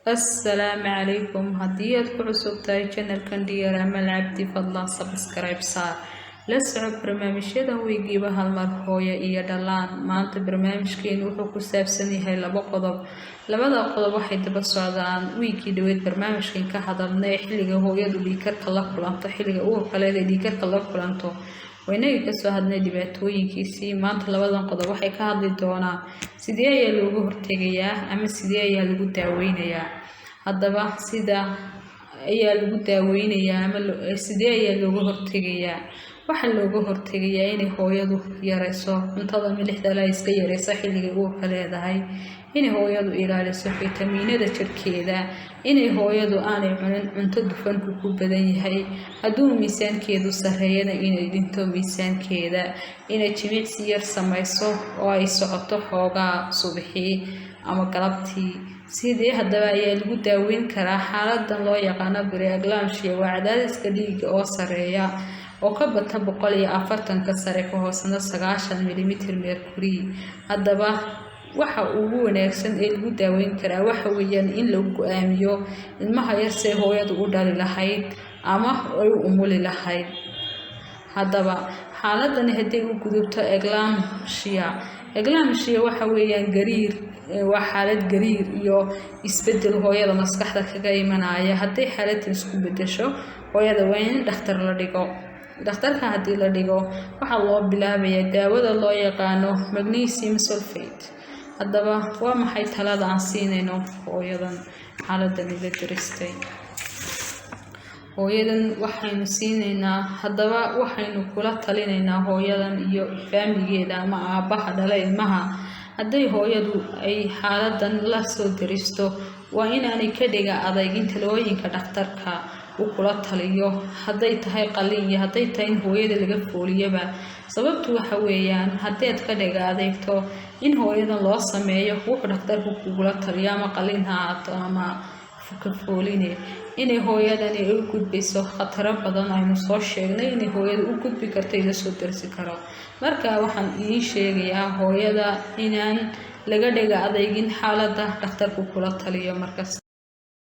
السلام عليكم. هديت كعصب تاي channel كان ديار عمل عبدي فضلا سبسكرايب صار لسعب برنامج يدا ويجيبها المرحوية إيا دلان ما أنت برنامج كين وحكو سابسني هاي لبدا قضب واحد بس عدان ويجي دويت برنامج كين كحضرنا حلقة هو يدو ديكر كلاك بلانتو حلقة قلالة ديكر كلاك بلانتو وينay kasoo hadnay dhibaatooyinkiisii maanta labadan qodob waxay ka hadli doonaan sidee ayaa looga hortagayaa ama sidee ayaa lagu daaweynayaa haddaba sida ayaa lagu daaweynayaa ama sidee ayaa looga hortagayaa waxa looga hortagayaa in hooyadu yareyso cuntada milixda la iska yareyso xilliga uurka leedahay in hooyadu ilaaliso fiitamiinada jirkeeda in hooyadu aanay cunin cunto dufanku ku badan yahay hadduu miisaankeedu sareeyana inay dhinto miisaankeeda inay jimicsi yar samayso oo ay socoto xoogaa subaxii ama galabtii sidee haddaba ayaa lagu daaweyn karaa xaaladan loo yaqaan preeclampsia waa cadaadiska dhiigga oo sareeya oo ka bata 140 ka sare ka hoosna 90 mm mercury haddaba waxa ugu wanaagsan ee lagu daaweyn karaa waxa weeyaan in lagu go'aamiyo ilmaha yar si hooyadu u dhali lahayd ama ay u umuli lahayd haddaba xaaladan haddii uu gudubto preeclampsia waxa weeyaan gariir waa xaalad gariir iyo isbedel hooyada maskaxda kaga imanaya haddii xaaladda isku bedesho hooyada waa in dhakhtar la dhigo dhakhtarka haddii la dhigo waxa loo bilaabayaa daawada loo yaqaan magnesium sulfate haddaba waa maxay talada aan siinayno hooyadan xaaladan ila diristay hooyadan waxaynu siinaynaa haddaba waxaynu kula talinaynaa hooyadan iyo faamiligeeda ama aabaha dhalay ilmaha hadday hooyadu ay xaaladan la soo diristo waa inaanay ka dhiga adeegin talooyinka dhakhtarka uu kula taliyo hadday tahay qalliin iyo hadday tahay in hooyada laga fooliyaba sababtu waxa weeyaan haddii aad ka dhiga adeegto in hooyadan loo sameeyo wuxuu dhakhtarku kugula taliyo ama qalliin ha ahaato ama ka fooline inay hooyadani u gudbiso khataro badan aynu soo sheegnay inay hooyada u gudbi karto ila soo darsi karo marka waxaan idin sheegayaa hooyada inaan laga dhiga adeegin xaaladda dhakhtarku kula taliyo markaas